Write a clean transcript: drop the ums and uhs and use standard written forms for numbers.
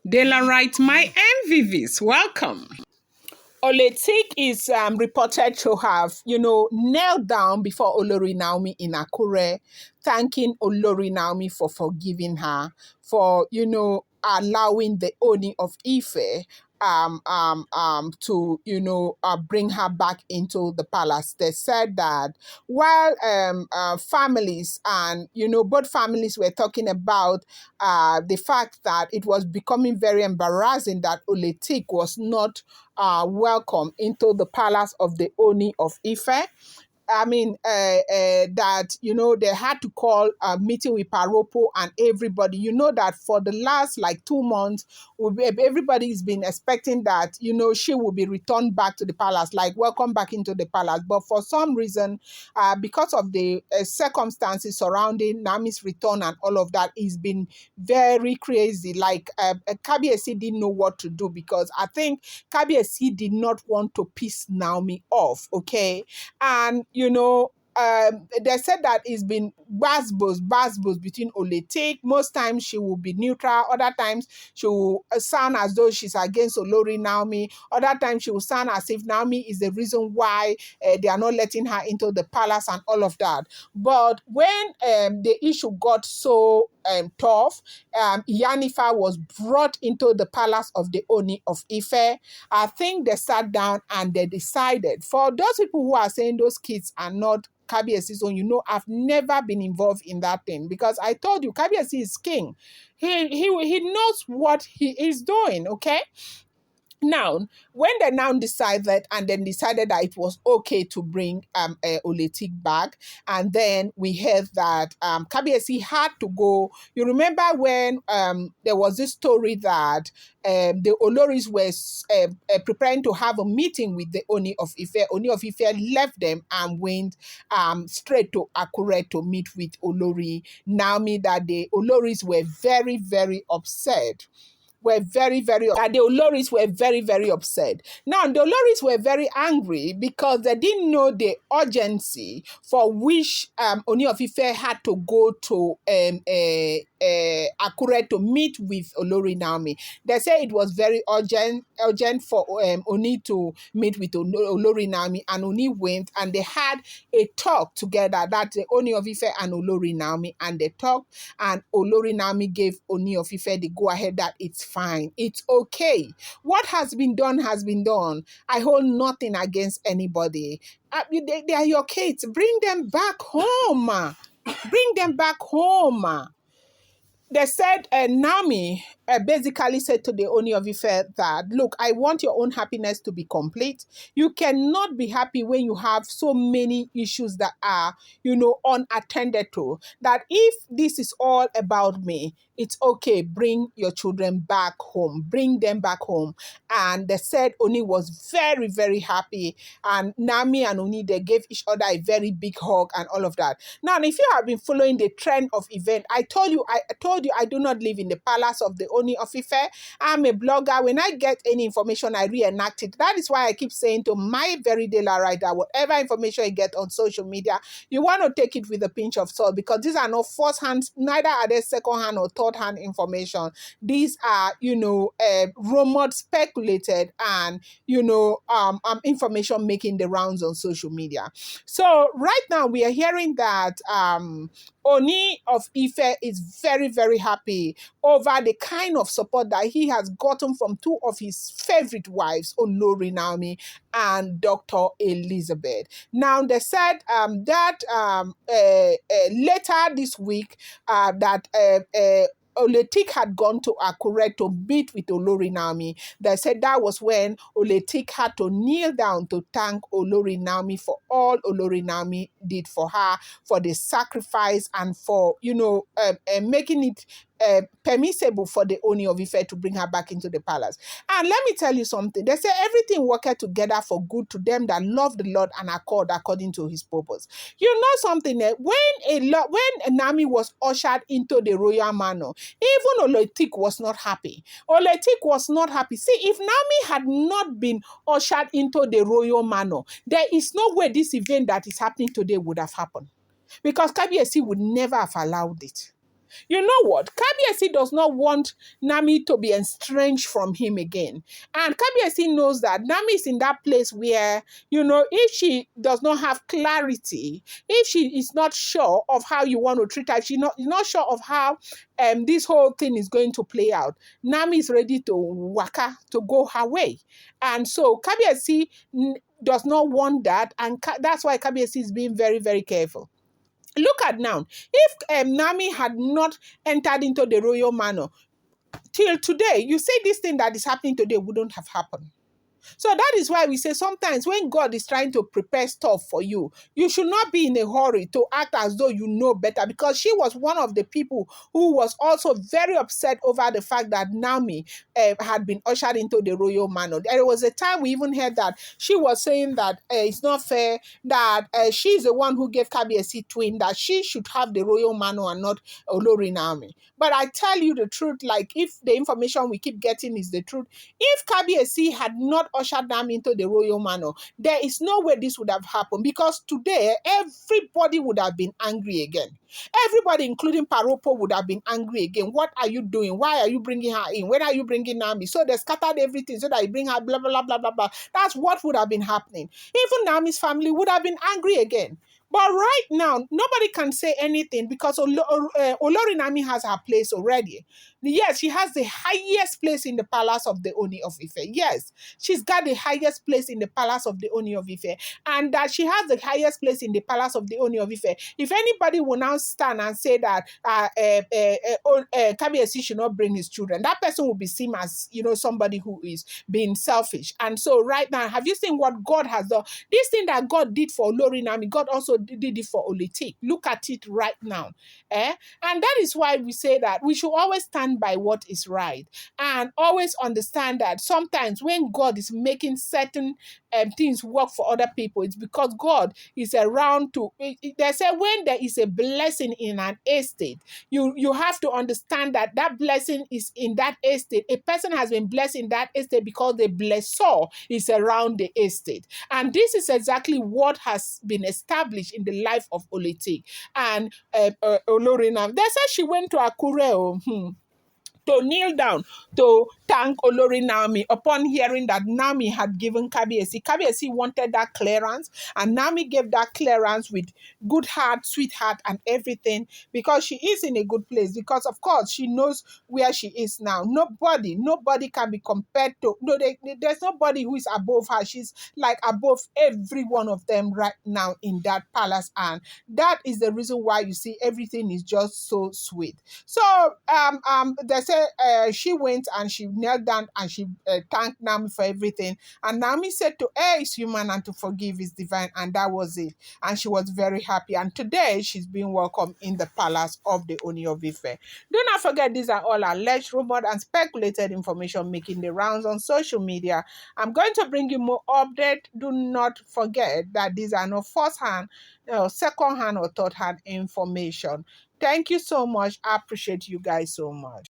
Daylight, my MVVs, welcome. Oletik is reported to have, knelt down before Olori Naomi in Akure, thanking Olori Naomi for forgiving her, for, allowing the Ooni of Ife to, bring her back into the palace. They said that while families and, both families were talking about the fact that it was becoming very embarrassing that Oletik was not welcome into the palace of the Oni of Ife. That, they had to call a meeting with Paropo and everybody. You know that for the last like 2 months, everybody's been expecting that, she will be returned back to the palace, like welcome back into the palace. But for some reason, because of the circumstances surrounding Nami's return and all of that, it's been very crazy. Like Kabiesi didn't know what to do because I think Kabiesi did not want to piss Naomi off, okay? And, they said that it's been basbos between Oletik. Most times she will be neutral. Other times she will sound as though she's against Olori Naomi. Other times she will sound as if Naomi is the reason why they are not letting her into the palace and all of that. But when the issue got so tough, Yanifa was brought into the palace of the Oni of Ife. I think they sat down and they decided, for those people who are saying those kids are not Kabiesi's own, I've never been involved in that thing because I told you, Kabiesi is king. He knows what he is doing, okay? Now, when they now decided that it was okay to bring Oletik back, and then we heard that Kabiesi had to go. You remember when there was this story that the Oloris were preparing to have a meeting with the Ooni of Ife. Ooni of Ife left them and went straight to Akure to meet with Olori Naomi. That the Oloris were very, very upset. The Oloris were very, very upset. Now, the Oloris were very angry because they didn't know the urgency for which Ooni of Ife had to go to Akure to meet with Olori Naomi. They say it was very urgent for Oni to meet with Olori Naomi, and Oni went and they had a talk together. That's the Oni of Ife and Olori Naomi, and they talked, and Olori Naomi gave Oni of Ife the go ahead that it's fine, it's okay. What has been done has been done. I hold nothing against anybody. They are your kids. Bring them back home. Bring them back home. They said Nami basically said to the Oni of Ife that, look, I want your own happiness to be complete. You cannot be happy when you have so many issues that are, unattended to. That if this is all about me, it's okay. Bring your children back home. Bring them back home. And they said Oni was very, very happy. And Nami and Oni, they gave each other a very big hug and all of that. Now, if you have been following the trend of event, I told you I do not live in the palace of the Oni of Ife. I'm a blogger. When I get any information, I reenact it. That is why I keep saying to my very daily writer, whatever information you get on social media, you want to take it with a pinch of salt because these are not first hand, neither are they second hand or third hand information. These are, rumored, speculated, and information making the rounds on social media. So right now we are hearing that Ooni of Ife is very, very happy over the kind of support that he has gotten from two of his favorite wives, Olori Naomi and Dr. Elizabeth. Now, they said that later this week that Oletik had gone to Akure to meet with Olori Naomi. They said that was when Oletik had to kneel down to thank Olori Naomi for all Olori Naomi did for her, for the sacrifice and for, making it permissible for the Ooni of Ife to bring her back into the palace. And let me tell you something. They say everything worketh together for good to them that love the Lord and accord according to his purpose. You know something, when Nami was ushered into the royal manor, even Oletik was not happy. Oletik was not happy. See, if Nami had not been ushered into the royal manor, there is no way this event that is happening today would have happened. Because Kabiesi would never have allowed it. You know what? Kabiyesi does not want Nami to be estranged from him again. And Kabiyesi knows that Nami is in that place where, if she does not have clarity, if she is not sure of how you want to treat her, if she's not sure of how this whole thing is going to play out, Nami is ready to waka, to go her way. And so Kabiyesi does not want that. And that's why Kabiyesi is being very, very careful. Look at now. If Nami had not entered into the royal manor till today, you say this thing that is happening today wouldn't have happened. So that is why we say sometimes when God is trying to prepare stuff for you, you should not be in a hurry to act as though you know better, because she was one of the people who was also very upset over the fact that Naomi had been ushered into the royal manor. There was a time we even heard that she was saying that it's not fair that she's the one who gave Kabiyesi twin, that she should have the royal manor and not Olori Naomi. But I tell you the truth, like if the information we keep getting is the truth, if Kabiyesi had not ushered them into the royal manor, there is no way this would have happened, because today everybody would have been angry again. Everybody, including Paropo, would have been angry again. What are you doing? Why are you bringing her in? When are you bringing Nami? So they scattered everything so that you bring her, blah, blah, blah, blah, blah, blah. That's what would have been happening. Even Nami's family would have been angry again. But right now, nobody can say anything because Olori Nami has her place already. Yes, she has the highest place in the palace of the Ooni of Ife. Yes, she's got the highest place in the palace of the Ooni of Ife. And that she has the highest place in the palace of the Ooni of Ife. If anybody will now stand and say that Kabiyesi should not bring his children, that person will be seen as, somebody who is being selfish. And so right now, have you seen what God has done? This thing that God did for Olori Nami, God also did it for Oletitok. Look at it right now. And that is why we say that we should always stand by what is right and always understand that sometimes when God is making certain things work for other people, it's because God is around to. They say when there is a blessing in an estate, you have to understand that that blessing is in that estate. A person has been blessed in that estate because the blessor is around the estate. And this is exactly what has been established in the life of Oletitok and Olori Nami. They said she went to Akure. To kneel down to thank Olori Naomi upon hearing that Naomi had given Kabiyesi. Kabiyesi wanted that clearance, and Naomi gave that clearance with good heart, sweetheart, and everything, because she is in a good place. Because of course she knows where she is now. Nobody can be compared to. No, there's nobody who is above her. She's like above every one of them right now in that palace, and that is the reason why you see everything is just so sweet. So they say she went and she knelt down and she thanked Naomi for everything. And Naomi said to err is human and to forgive is divine, and that was it. And she was very happy. And today she's being welcomed in the palace of the Ooni of Ife. Do not forget, these are all alleged, rumored, and speculated information making the rounds on social media. I'm going to bring you more update. Do not forget that these are not first-hand, second-hand, or third-hand information. Thank you so much. I appreciate you guys so much.